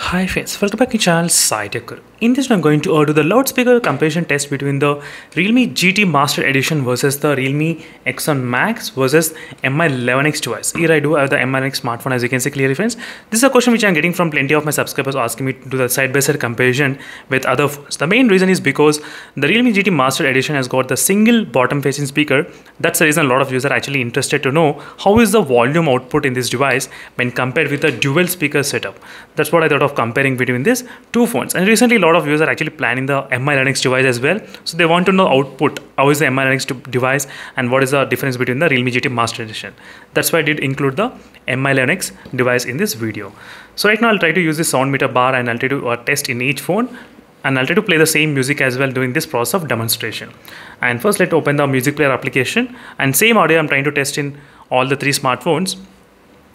Hi friends, welcome back to channel SciTech. In this one, I'm going to do the loudspeaker comparison test between the Realme GT Master Edition versus the Realme X1 Max versus Mi11X device. Here I do have the Mi11X smartphone, as you can see clearly friends. This is a question which I'm getting from plenty of my subscribers asking me to do the side-by-side comparison with other phones. The main reason is because the Realme GT Master Edition has got the single bottom facing speaker. That's the reason a lot of users are actually interested to know how is the volume output in this device when compared with the dual speaker setup. That's what I thought of comparing between these two phones. And recently a lot of users are actually planning the Mi11X device as well, so they want to know output, how is the Mi11X device and what is the difference between the Realme GT Master Edition. That's why I did include the Mi11X device in this video. So right now I'll try to use the sound meter bar and I'll try to test in each phone, and I'll try to play the same music as well during this process of demonstration. And first let's open the music player application, and same audio I'm trying to test in all the three smartphones.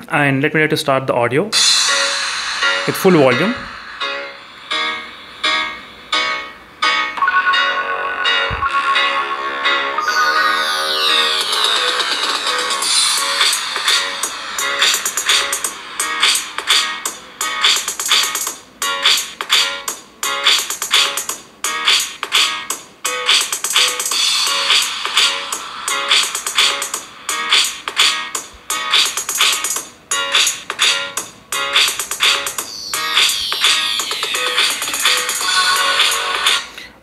And let me try to start the audio with full volume.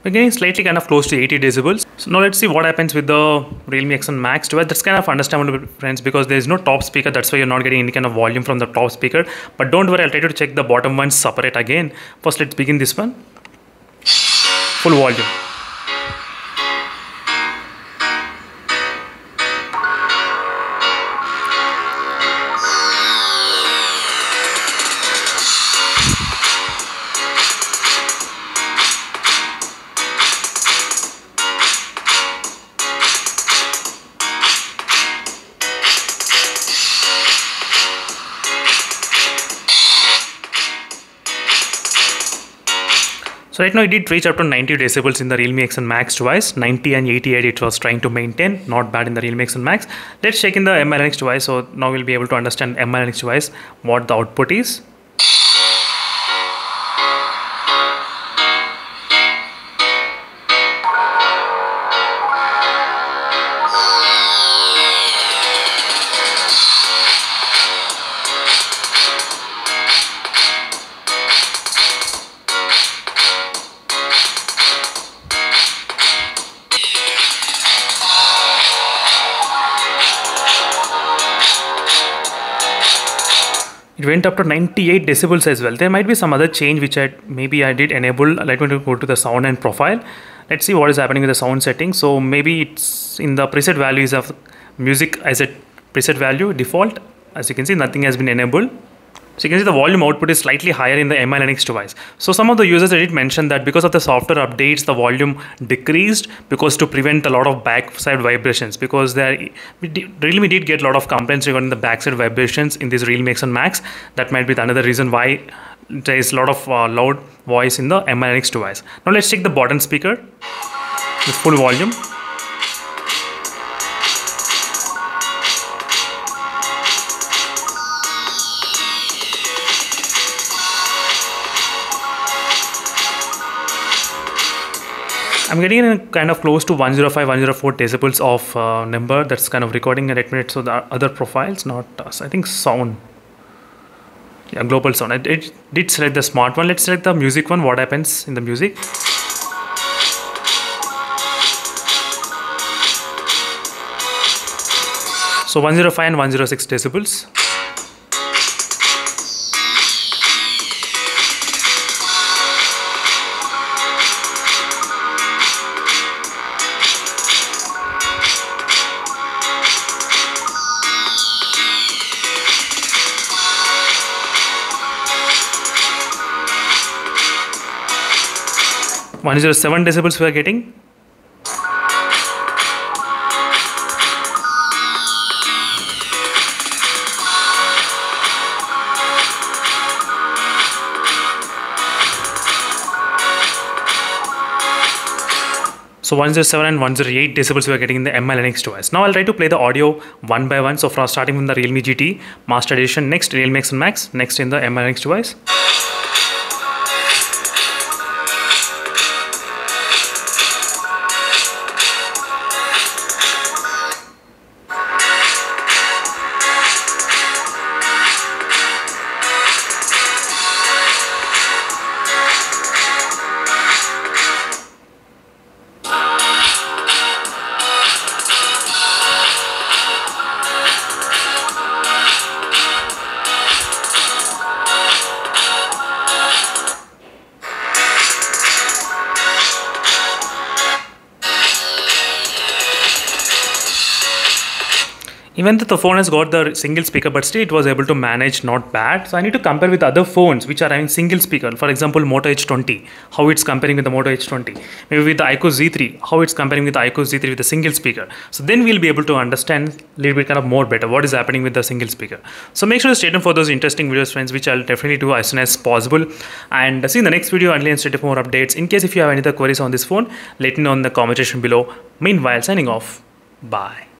We're getting slightly kind of close to 80 decibels. So now let's see what happens with the Realme X1 Max device. That's kind of understandable friends, because there is no top speaker. That's why you're not getting any kind of volume from the top speaker. But don't worry, I'll try to check the bottom one separate again. First let's begin this one. Full volume. So right now it did reach up to 90 decibels in the Realme X1 Max device. 90 and 88 it was trying to maintain. Not bad in the Realme X1 Max. Let's check in the Mi11X device. So now we'll be able to understand Mi11X device, what the output is. It went up to 98 decibels as well. There might be some other change which I did enable. Let me go to the sound and profile. Let's see what is happening with the sound settings. So maybe it's in the preset values of music as a preset value default. As you can see, nothing has been enabled. So you can see the volume output is slightly higher in the Mi11X device. So some of the users did mention that because of the software updates, the volume decreased because to prevent a lot of backside vibrations. Because we did get a lot of complaints regarding the backside vibrations in this Realme X1 Max. That might be another reason why there is a lot of loud voice in the Mi11X device. Now let's check the bottom speaker with full volume. I'm getting in kind of close to 105, 104 decibels of number. That's kind of recording at 8 minutes. So the other profiles, not us. I think sound. Yeah, global sound. It did select the smart one. Let's select the music one. What happens in the music? So 105 and 106 decibels. One 107 decibels we are getting. So 107 and 108 decibels we are getting in the Mi11X device. Now I'll try to play the audio one by one. So starting from the Realme GT Master Edition, next Realme X1 Max, next in the Mi11X device. Even though the phone has got the single speaker, but still it was able to manage not bad. So I need to compare with other phones which are having single speaker. For example, Moto H20, how it's comparing with the Moto H20. Maybe with the iQOO Z3, how it's comparing with the iQOO Z3 with the single speaker. So then we'll be able to understand a little bit kind of more better what is happening with the single speaker. So make sure to stay tuned for those interesting videos, friends, which I'll definitely do as soon as possible. And see you in the next video. Until then, stay tuned for more updates. In case if you have any other queries on this phone, let me know in the comment section below. Meanwhile, signing off. Bye.